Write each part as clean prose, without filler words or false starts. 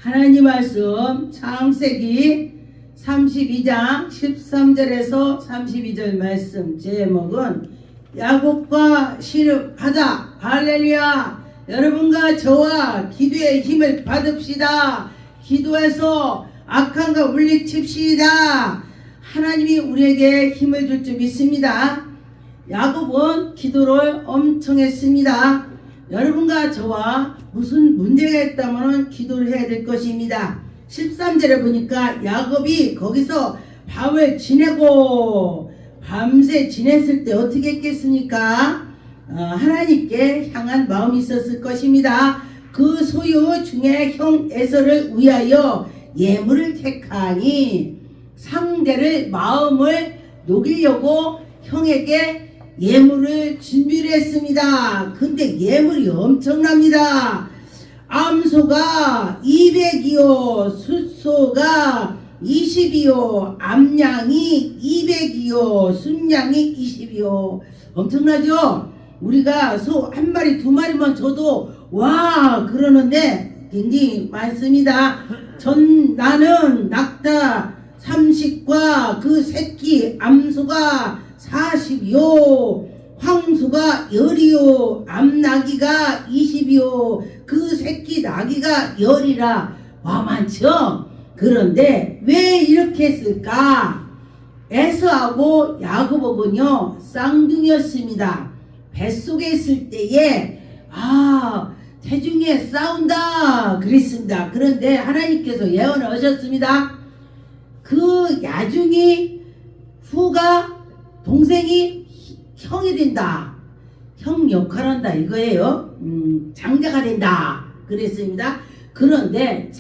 하나님 말씀 창세기 32장 13절에서 32절 말씀 제목은 야곱과 시름하자. 할렐루야. 여러분과 저와 기도의 힘을 받읍시다. 기도해서 악한 거 물리칩시다. 하나님이 우리에게 힘을 줄 줄 믿습니다. 야곱은 기도를 엄청 했습니다. 여러분과 저와 무슨 문제가 있다면 기도를 해야 될 것입니다. 13절에 보니까 야곱이 거기서 밤을 지내고 밤새 지냈을 때 어떻게 했겠습니까? 하나님께 향한 마음이 있었을 것입니다. 그 소유 중에 형 에서를 위하여 예물을 택하니 상대를 마음을 녹이려고 형에게 예물을 준비를 했습니다. 근데 예물이 엄청납니다. 암소가 200이요, 숫소가 20이요, 암양이 200이요, 순양이 20이요. 엄청나죠? 우리가 소 한 마리 두 마리만 줘도 와 그러는데 굉장히 많습니다. 나는 낙타 30과 그 새끼 암소가 40이요, 황소가 10이요, 암나기가 20이요, 그 새끼 나기가 10이라. 와 많죠? 그런데 왜 이렇게 했을까? 에서하고 야곱은요 쌍둥이였습니다. 뱃속에 있을 때에 태중에 싸운다 그랬습니다. 그런데 하나님께서 예언을 하셨습니다. 그 야중이 후가 동생이 형이 된다. 형 역할한다 이거예요. 장자가 된다 그랬습니다. 그런데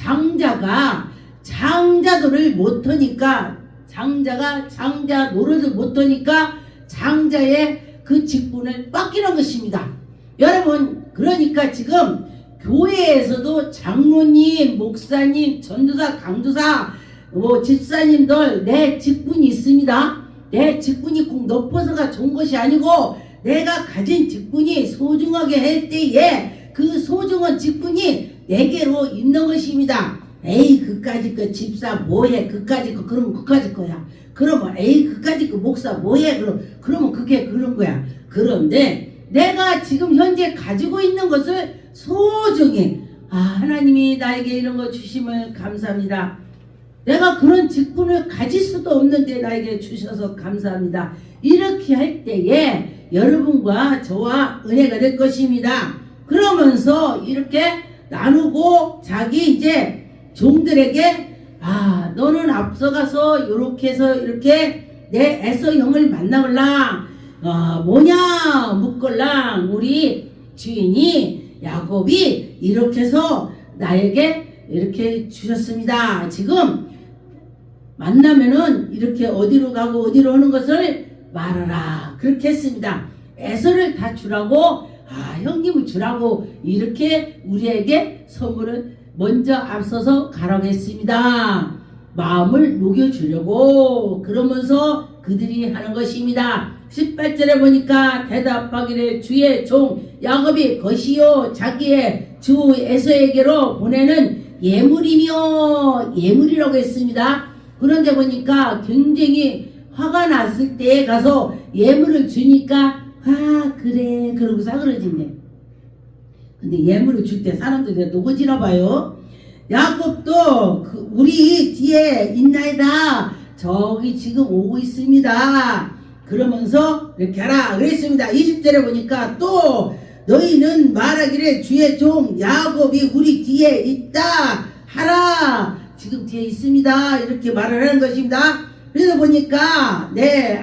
장자들을 못하니까 장자 노릇을 못하니까 장자의 그 직분을 뺏기는 것입니다. 여러분 그러니까 지금 교회에서도 장로님, 목사님, 전도사, 강도사, 집사님들 내 직분이 있습니다. 내 직분이 꼭 높아서가 좋은 것이 아니고 내가 가진 직분이 소중하게 할 때에 그 소중한 직분이 내게로 있는 것입니다. 에이 그까짓 거 집사 뭐해 그까짓 거 그러면 그까짓 거야. 그러면 에이 그까짓 거 목사 뭐해 그러면 그게 그런 거야. 그런데 내가 지금 현재 가지고 있는 것을 소중히 하나님이 나에게 이런 거 주심을 감사합니다. 내가 그런 직분을 가질 수도 없는데 나에게 주셔서 감사합니다. 이렇게 할 때에 여러분과 저와 은혜가 될 것입니다. 그러면서 이렇게 나누고 자기 이제 종들에게 너는 앞서가서 이렇게 해서 이렇게 내 에서 형을 만나볼라. 뭐냐 묻걸랑 우리 주인이 야곱이 이렇게 해서 나에게 이렇게 주셨습니다. 지금 만나면은 이렇게 어디로 가고 어디로 오는 것을 말하라 그렇게 했습니다. 에서를 다 주라고 형님을 주라고 이렇게 우리에게 선물을 먼저 앞서서 가라고 했습니다. 마음을 녹여주려고 그러면서 그들이 하는 것입니다. 18절에 보니까 대답하기를 주의 종 야곱이 것이요 자기의 주 에서에게로 보내는 예물이라고 했습니다. 그런데 보니까 굉장히 화가 났을 때에 가서 예물을 주니까 그래 그러고 싸그러진대. 근데 예물을 줄 때 사람들이 녹아지나 봐요. 야곱도 우리 뒤에 있나이다. 저기 지금 오고 있습니다. 그러면서 이렇게 하라 그랬습니다. 20절에 보니까 또 너희는 말하기를 주의 종 야곱이 우리 뒤에 있다 하라. 지금 뒤에 있습니다. 이렇게 말을 하는 것입니다. 그래서 보니까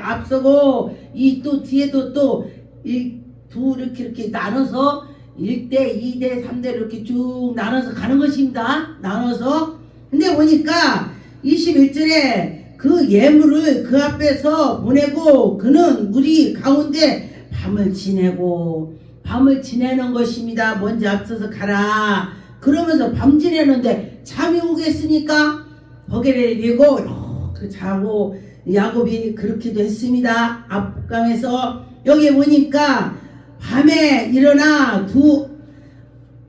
앞서고 이 또 뒤에도 또 이렇게 나눠서 1대, 2대, 3대 이렇게 쭉 나눠서 가는 것입니다. 나눠서. 근데 보니까 21절에 그 예물을 그 앞에서 보내고 그는 우리 가운데 밤을 지내는 것입니다. 먼저 앞서서 가라. 그러면서 밤 지내는데 잠이 오겠습니까? 거기를 내리고 이렇게 자고 야곱이 그렇게도 했습니다. 앞감에서 여기 보니까 밤에 일어나 두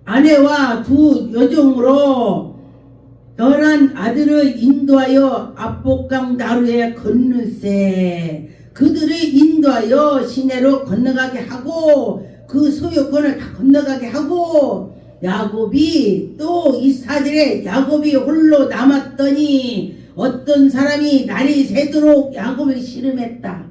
아내와 두 여종으로 열한 아들을 인도하여 압복강 나루에 건널세. 그들을 인도하여 시내로 건너가게 하고 그 소유권을 다 건너가게 하고 야곱이 또 이스라엘에 야곱이 홀로 남았더니 어떤 사람이 날이 새도록 야곱을 씨름했다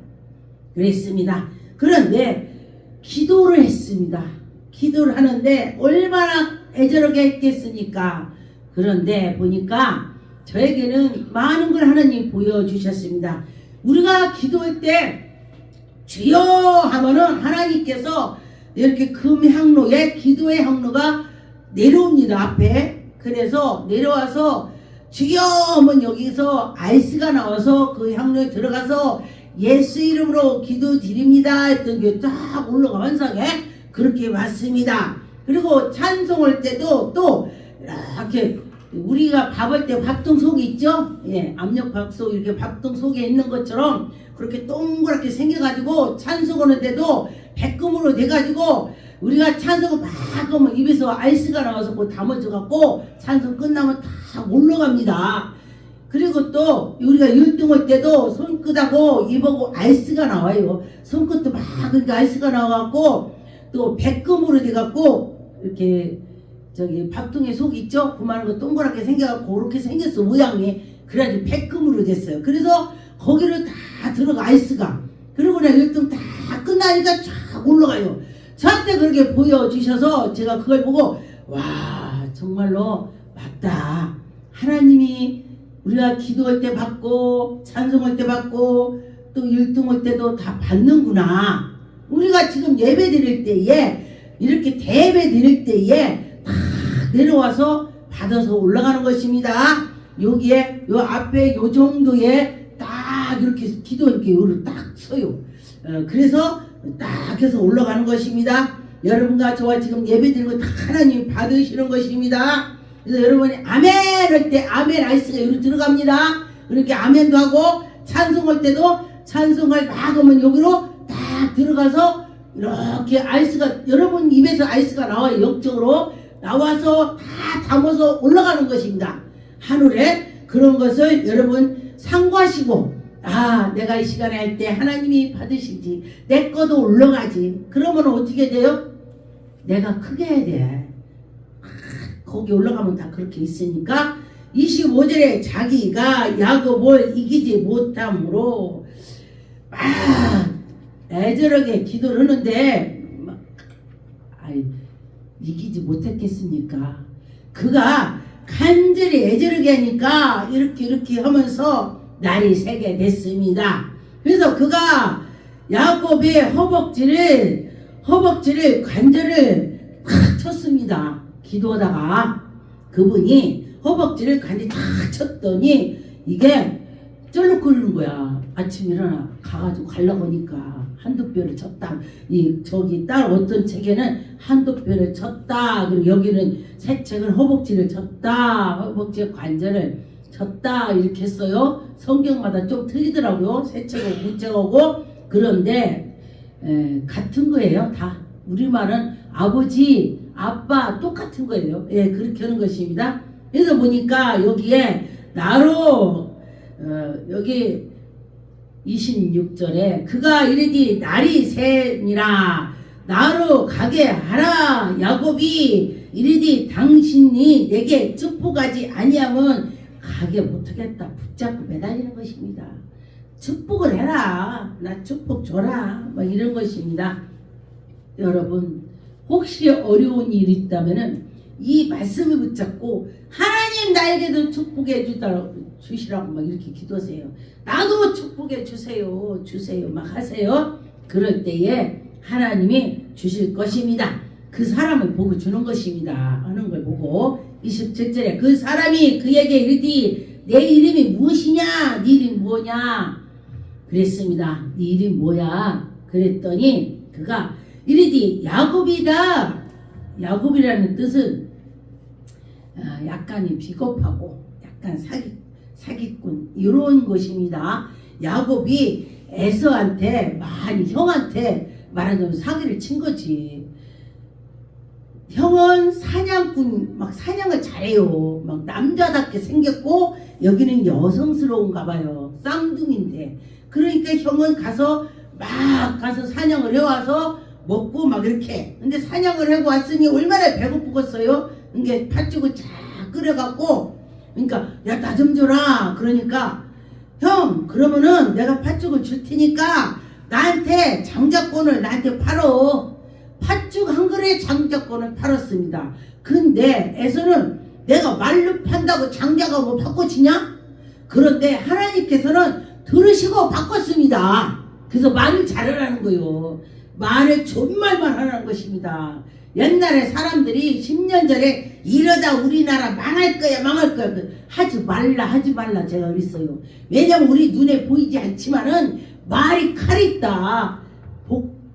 그랬습니다. 그런데 기도를 했습니다. 기도를 하는데 얼마나 애절하게 했겠습니까? 그런데 보니까 저에게는 많은 걸 하나님 보여주셨습니다. 우리가 기도할 때 주여 하면은 하나님께서 이렇게 금향로에 기도의 향로가 내려옵니다. 앞에. 그래서 내려와서 주여 하면 여기서 알스가 나와서 그 향로에 들어가서 예수 이름으로 기도 드립니다 했던 게 쫙 올라가 환상에 그렇게 왔습니다. 그리고 찬송할 때도 또 이렇게 우리가 밥할 때 밥통 속이 있죠? 예, 압력 밥솥 이렇게 밥통 속에 있는 것처럼 그렇게 동그랗게 생겨가지고 찬송하는 데도 백금으로 돼가지고 우리가 찬송을 막 하면 입에서 알스가 나와서 그 담아져갖고 찬송 끝나면 다 올라갑니다. 그리고 또 우리가 율동할 때도 손끝하고 입하고 알스가 나와요. 손끝도 막 그러니까 알스가 나와갖고 또 백금으로 돼갖고 이렇게 저기 밥통에 속 있죠? 그만한 거 동그랗게 생겨갖고 그렇게 생겼어 모양이. 그래가지고 백금으로 됐어요. 그래서 거기를 다 들어가 알스가. 그리고 내가 율동 다 끝나니까 쫙 올라가요. 저한테 그렇게 보여주셔서 제가 그걸 보고 와 정말로 맞다. 하나님이 우리가 기도할 때 받고 찬송할 때 받고 또 율동할 때도 다 받는구나. 우리가 지금 예배 드릴 때에 이렇게 대배 드릴 때에 다 내려와서 받아서 올라가는 것입니다. 여기에 요 앞에 요 정도에 딱 이렇게 기도 이렇게 요를 딱 서요. 그래서 딱 해서 올라가는 것입니다. 여러분과 저와 지금 예배 드리는 거 다 하나님 받으시는 것입니다. 그래서 여러분이 아멘 할 때 아멘 아이스가 여기로 들어갑니다. 그렇게 아멘도 하고 찬송할 때도 찬송을 막 하면 여기로 딱 들어가서 이렇게 아이스가 여러분 입에서 아이스가 나와요. 역적으로 나와서 다 담아서 올라가는 것입니다. 하늘에 그런 것을 여러분 상고하시고 아 내가 이 시간에 할 때 하나님이 받으시지 내 거도 올라가지. 그러면 어떻게 돼요? 내가 크게 해야 돼. 거기 올라가면 다 그렇게 있으니까 25절에 자기가 야곱을 이기지 못함으로 막 애절하게 기도를 하는데 이기지 못했겠습니까? 그가 간절히 애절하게 하니까 이렇게 하면서 날이 새게 됐습니다. 그래서 그가 야곱의 허벅지를 관절을 탁 쳤습니다. 기도하다가 그분이 허벅지를 간절히 탁 쳤더니 이게 쩔룩거리는 거야. 아침에 일어나 가가지고 가려고 하니까 한두 뼈를 쳤다. 저기 딸 어떤 책에는 한두 뼈를 쳤다. 그리고 여기는 새 책은 허벅지를 쳤다. 허벅지의 관절을 쳤다. 이렇게 했어요. 성경마다 좀 틀리더라고요. 새 책하고 문책하고. 그런데 같은 거예요. 다 우리말은 아버지 아빠 똑같은 거예요. 예, 그렇게 하는 것입니다. 그래서 보니까 여기에 나로 여기 26절에 그가 이르디 날이 새니라 나로 가게 하라. 야곱이 이르디 당신이 내게 축복하지 아니하면 가게 못하겠다. 붙잡고 매달리는 것입니다. 축복을 해라. 나 축복 줘라. 뭐 이런 것입니다. 여러분 혹시 어려운 일이 있다면은 이 말씀을 붙잡고 하나님 나에게도 축복해 주시라고 막 이렇게 기도하세요. 나도 축복해 주세요. 막 하세요. 그럴 때에 하나님이 주실 것입니다. 그 사람을 보고 주는 것입니다. 하는 걸 보고 27절에 그 사람이 그에게 이르디 내 이름이 무엇이냐? 네 이름이 뭐냐? 그랬습니다. 네 이름이 뭐야? 그랬더니 그가 이르디 야곱이다. 야곱이라는 뜻은 약간이 비겁하고 약간 사기꾼 이런 것입니다. 야곱이 에서한테 많이 형한테 말하자면 사기를 친 거지. 형은 사냥꾼, 막 사냥을 잘해요. 막 남자답게 생겼고, 여기는 여성스러운가 봐요. 쌍둥이인데. 그러니까 형은 가서 사냥을 해와서 먹고 막 이렇게. 근데 사냥을 하고 왔으니 얼마나 배고프겠어요? 그러니까 팥죽을 쫙 끓여갖고, 그러니까, 야, 나 좀 줘라. 그러니까, 형, 그러면은 내가 팥죽을 줄 테니까, 나한테 장자권을 나한테 팔어. 팥죽 한 그릇에 장자권을 팔았습니다. 근데 에서는 내가 말로 판다고 장자가 뭐 바꿔지냐? 그런데 하나님께서는 들으시고 바꿨습니다. 그래서 말을 잘하라는 거요. 말을 존말만 하라는 것입니다. 옛날에 사람들이 10년 전에 이러다 우리나라 망할 거야 하지 말라 제가 그랬어요. 왜냐면 우리 눈에 보이지 않지만은 말이 칼이 있다.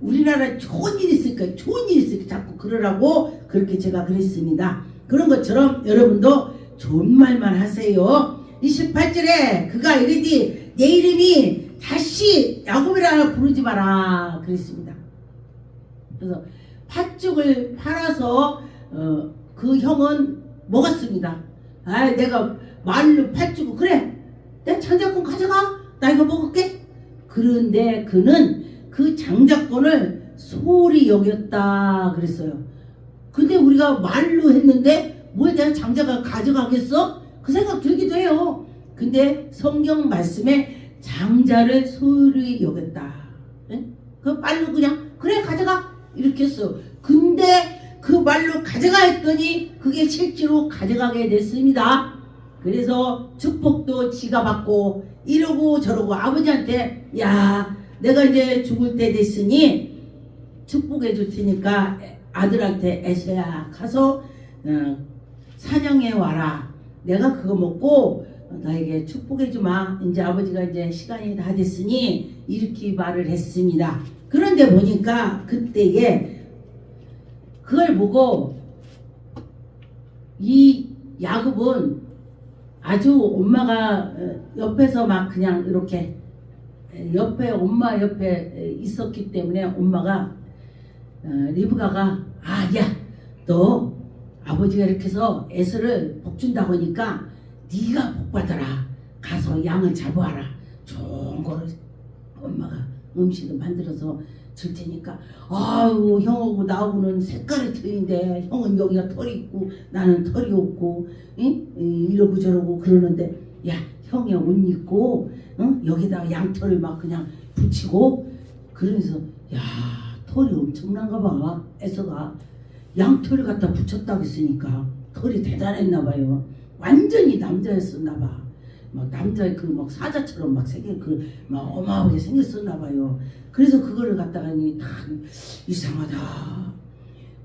우리나라에 좋은 일 있을 거야. 자꾸 그러라고 그렇게 제가 그랬습니다. 그런 것처럼 여러분도 좋은 말만 하세요. 28절에 그가 이르디 내 이름이 다시 야곱이라 부르지 마라 그랬습니다. 그래서 팥죽을 팔아서 그 형은 먹었습니다. 아, 내가 말로 팥죽을 그래 내 장자권 가져가 나 이거 먹을게. 그런데 그는 그 장자권을 소홀히 여겼다 그랬어요. 근데 우리가 말로 했는데 뭐에 대한 장자가 가져가겠어? 그 생각 들기도 해요. 근데 성경 말씀에 장자를 소홀히 여겼다. 네? 그 말로 그냥 그래 가져가 이렇게 했어. 근데 그 말로 가져가 했더니 그게 실제로 가져가게 됐습니다. 그래서 축복도 지가 받고 이러고 저러고 아버지한테 야 내가 이제 죽을 때 됐으니 축복해 줄 테니까 아들한테 에서야 가서 사냥해 와라. 내가 그거 먹고 나에게 축복해 주마. 이제 아버지가 이제 시간이 다 됐으니 이렇게 말을 했습니다. 그런데 보니까 그때에 그걸 보고 이 야곱은 아주 엄마가 옆에서 막 그냥 이렇게 엄마 옆에 있었기 때문에 엄마가 리브가가 야 너 아버지가 이렇게 해서 에서를 복 준다고 하니까 네가 복 받아라. 가서 양을 잡아와라. 좋은 거를 엄마가 음식을 만들어서 줄 테니까 아유 형하고 나하고는 색깔이 틀린데 형은 여기가 털이 있고 나는 털이 없고 이러고 저러고 그러는데 야 형이 옷 입고 여기다가 양털을 막 그냥 붙이고 그러면서 야 털이 엄청난가 봐. 에서가 양털을 갖다 붙였다고 했으니까 털이 대단했나 봐요. 완전히 남자였었나 봐. 막 남자의 그 막 사자처럼 막 생긴 그 막 어마어마하게 생겼었나 봐요. 그래서 그거를 갖다가니 다 이상하다.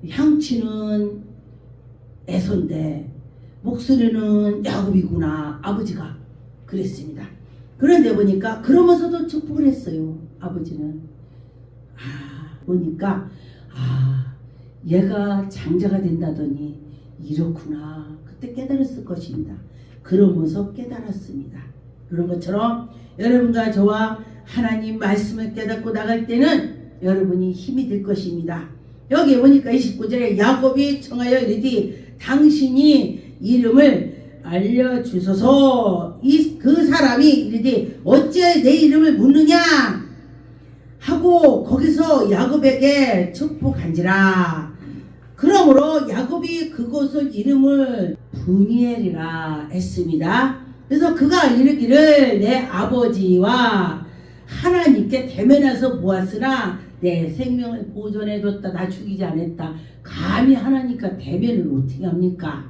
향치는 에서인데 목소리는 야곱이구나. 아버지가 그랬습니다. 그런데 보니까 그러면서도 축복을 했어요. 아버지는 보니까 얘가 장자가 된다더니 이렇구나. 그때 깨달았을 것입니다. 그러면서 깨달았습니다. 그런 것처럼 여러분과 저와 하나님 말씀을 깨닫고 나갈 때는 여러분이 힘이 될 것입니다. 여기 보니까 29절에 야곱이 청하여 이르되 당신이 이름을 알려주소서. 그 사람이 이르되 어찌 내 이름을 묻느냐 하고 거기서 야곱에게 축복한지라. 그러므로 야곱이 그곳을 이름을 브니엘이라 했습니다. 그래서 그가 이르기를 내 아버지와 하나님께 대면해서 보았으나 내 생명을 보존해줬다. 나 죽이지 않았다. 감히 하나님과 대면을 어떻게 합니까?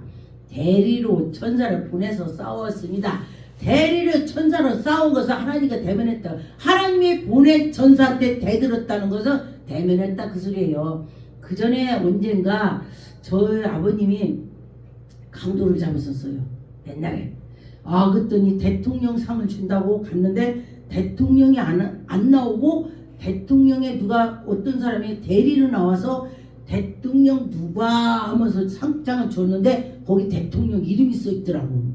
대리로 천사를 보내서 싸웠습니다. 대리로 천사로 싸운 것은 하나님과 대면했다. 하나님이 보낸 천사한테 대들었다는 것은 대면했다 그 소리예요. 그 전에 언젠가 저희 아버님이 강도를 잡았었어요. 옛날에. 그랬더니 대통령상을 준다고 갔는데 대통령이 안 나오고 대통령에 누가 어떤 사람이 대리로 나와서 대통령 누가 하면서 상장을 줬는데 거기 대통령 이름이 써 있더라고.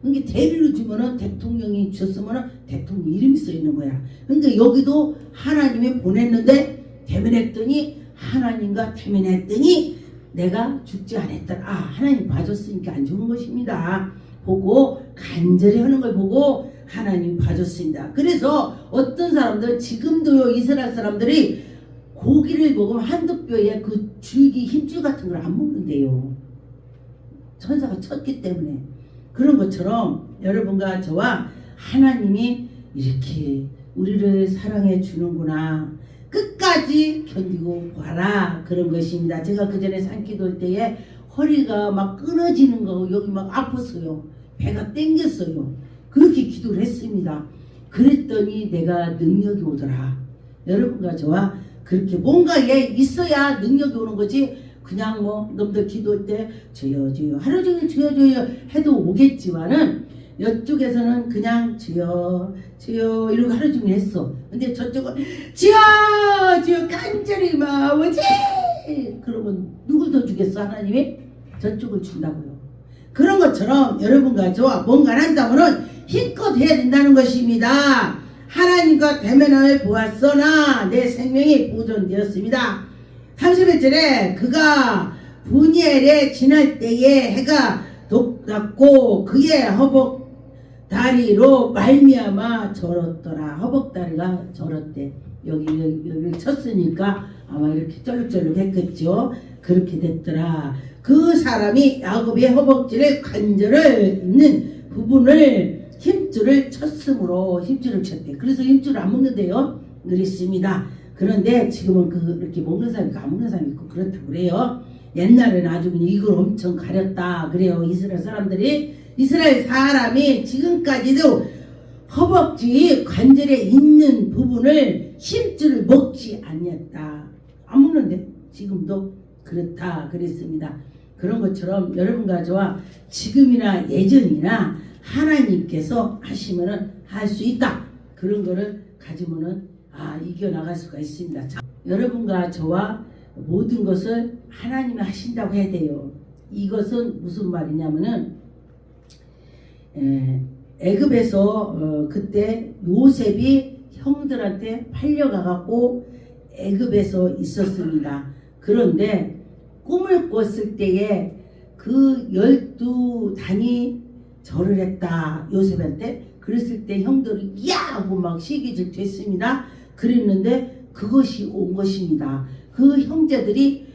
그러니까 대리로 주면은 대통령이 줬으면은 대통령 이름이 써 있는 거야. 그러니까 여기도 하나님이 보냈는데 대면했더니 하나님과 대면했더니 내가 죽지 않았다. 아, 하나님 봐줬으니까 안 죽은 것입니다. 보고 간절히 하는 걸 보고 하나님 봐줬습니다. 그래서 어떤 사람들 지금도요, 이스라엘 사람들이 고기를 먹으면 한두 뼈에 그 줄기 힘줄 같은 걸 안 먹는데요. 천사가 쳤기 때문에. 그런 것처럼 여러분과 저와 하나님이 이렇게 우리를 사랑해 주는구나, 끝까지 견디고 봐라, 그런 것입니다. 제가 그 전에 산기도할 때에 허리가 막 끊어지는 거, 여기 막 아팠어요. 배가 땡겼어요. 그렇게 기도를 했습니다. 그랬더니 내가 능력이 오더라. 여러분과 저와 그렇게 뭔가에 있어야 능력이 오는 거지, 그냥 뭐 놈들 기도할 때 주여 주여 하루 종일 주여 주여 해도 오겠지만은 이쪽에서는 그냥 주여 주여 이러고 하루 종일 했어. 근데 저쪽은 주여 주여 간절히 마오지, 그러면 누굴 더 주겠어? 하나님이 저쪽을 준다고요. 그런 것처럼 여러분과 저와 뭔가를 한다면은 힘껏 해야 된다는 것입니다. 하나님과 대면을 보았으나 내 생명이 보존되었습니다. 31절에 그가 분이엘에 지날 때에 해가 돋았고 그의 허벅 다리로 말미암아 절었더라. 허벅 다리가 절었대. 여기를 쳤으니까 아마 이렇게 쩔룩쩔룩 했겠죠. 그렇게 됐더라. 그 사람이 야곱의 허벅지를 관절을 있는 부분을 힘줄을 쳤으므로, 힘줄을 쳤대. 그래서 힘줄을 안 먹는데요, 그랬습니다. 그런데 지금은 그렇게 먹는 사람이 있고 안 먹는 사람이 있고 그렇다고 그래요. 옛날에는 아주 그냥 이걸 엄청 가렸다 그래요. 이스라엘 사람들이. 이스라엘 사람이 지금까지도 허벅지 관절에 있는 부분을 힘줄을 먹지 않았다. 안 먹는데 지금도 그렇다 그랬습니다. 그런 것처럼 여러분과 저와 지금이나 예전이나 하나님께서 하시면은 할 수 있다. 그런 거를 가지면은 이겨나갈 수가 있습니다. 자, 여러분과 저와 모든 것을 하나님이 하신다고 해야 돼요. 이것은 무슨 말이냐면은 애굽에서 그때 요셉이 형들한테 팔려가갖고 애굽에서 있었습니다. 그런데 꿈을 꿨을 때에 그 12단이 절을 했다, 요셉한테. 그랬을 때 형들이 야 하고 막 시기질 됐습니다. 그랬는데 그것이 온 것입니다. 그 형제들이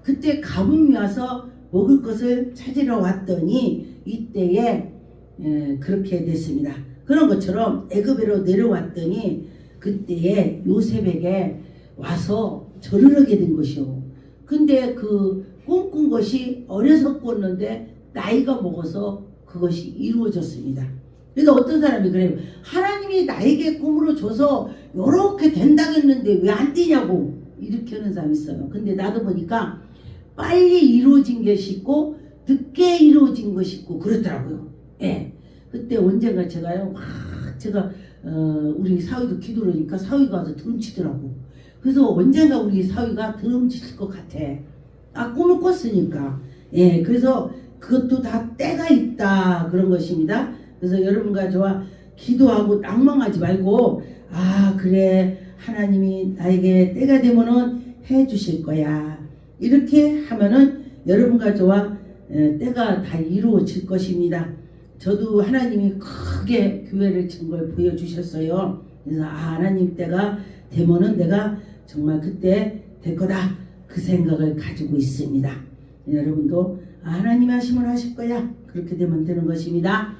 그때 가뭄이 와서 먹을 것을 찾으러 왔더니 이때에 그렇게 됐습니다. 그런 것처럼 애굽으로 내려왔더니 그때에 요셉에게 와서 절을 하게 된 것이요. 근데 그 꿈꾼 것이 어려서 꿨는데 나이가 먹어서 그것이 이루어졌습니다. 그래서 어떤 사람이 그래요. 하나님이 나에게 꿈으로 줘서 이렇게 된다겠는데 왜 안 되냐고 이렇게 하는 사람이 있어요. 근데 나도 보니까 빨리 이루어진 것이 있고 늦게 이루어진 것이 있고 그렇더라고요. 예. 그때 언젠가 제가요, 제가 우리 사위도 기도를 하니까 사위가 와서 드럼치더라고. 그래서 언젠가 우리 사위가 드럼칠 것 같아. 꿈을 꿨으니까. 예. 그래서 그것도 다 때가 있다, 그런 것입니다. 그래서 여러분과 저와 기도하고 낭망하지 말고, 그래, 하나님이 나에게 때가 되면은 해 주실 거야, 이렇게 하면은 여러분과 저와 때가 다 이루어질 것입니다. 저도 하나님이 크게 교회를 친 걸 보여주셨어요. 그래서 하나님 때가 되면은 내가 정말 그때 될 거다, 그 생각을 가지고 있습니다. 여러분도 하나님 하시면 하실 거야, 그렇게 되면 되는 것입니다.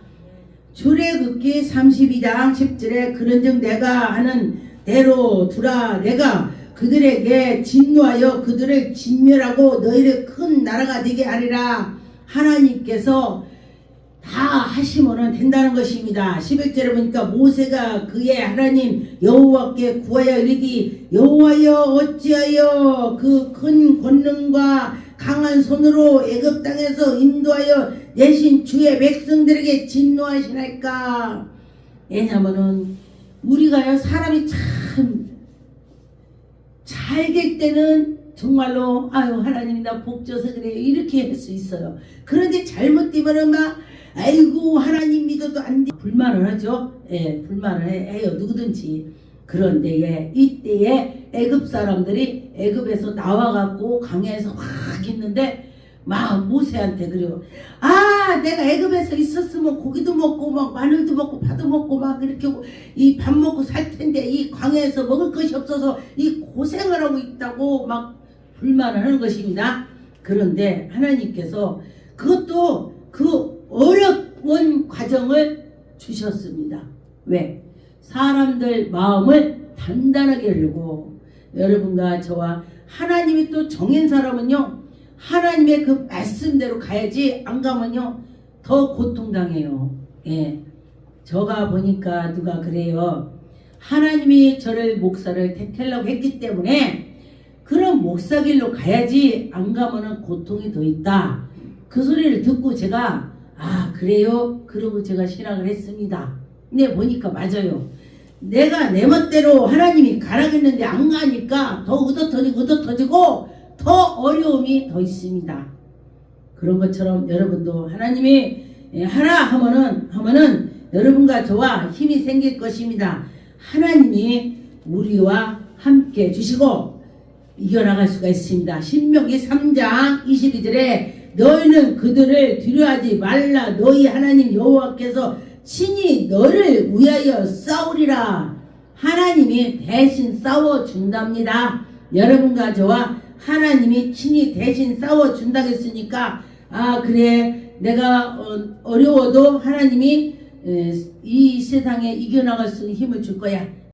출애굽기 32장 10절에 그런즉 내가 하는 대로 두라. 내가 그들에게 진노하여 그들을 진멸하고 너희를 큰 나라가 되게 하리라. 하나님께서 다 하시면 된다는 것입니다. 11절에 보니까 모세가 그의 하나님 여호와께 구하여 이르기, 여호와여 어찌하여 그 큰 권능과 강한 손으로 애굽 땅에서 인도하여 내신 주의 백성들에게 진노하시나이까. 왜냐면은 우리가요, 사람이 참 잘 될 때는 정말로 하나님이 나 복 줘서 그래요, 이렇게 할 수 있어요. 그런데 잘못되면은 막 아이고 하나님 믿어도 안 돼, 불만을 하죠. 예, 불만을 해요, 누구든지. 그런데 이때에 애굽 사람들이 애굽에서 나와갖고 강에서 확 있는데 막 모세한테 그래요. 아, 내가 애굽에서 있었으면 고기도 먹고 막 마늘도 먹고 파도 먹고 막 이렇게 이 밥 먹고 살 텐데 이 광야에서 먹을 것이 없어서 이 고생을 하고 있다고 막 불만을 하는 것입니다. 그런데 하나님께서 그것도 그 어려운 과정을 주셨습니다. 왜? 사람들 마음을 단단하게 하려고. 여러분과 저와 하나님이 또 정한 사람은요, 하나님의 그 말씀대로 가야지 안 가면요 더 고통당해요. 예, 저가 보니까 누가 그래요. 하나님이 저를 목사를 택하려고 했기 때문에 그런 목사길로 가야지 안 가면은 고통이 더 있다. 그 소리를 듣고 제가 아 그래요? 그러고 제가 신앙을 했습니다. 근데 보니까 맞아요. 내가 내 멋대로 하나님이 가라고 했는데 안 가니까 더 의도터지고 더 어려움이 더 있습니다. 그런 것처럼 여러분도 하나님이 하라 하면은 여러분과 저와 힘이 생길 것입니다. 하나님이 우리와 함께 주시고 이겨나갈 수가 있습니다. 신명기 3장 22절에 너희는 그들을 두려워하지 말라. 너희 하나님 여호와께서 친히 너를 위하여 싸우리라. 하나님이 대신 싸워준답니다. 여러분과 저와 하나님이 친히 대신 싸워준다고 했으니까 아 그래 내가 어려워도 하나님이 이 세상에 이겨나갈 수 있는 힘을 줄 거야.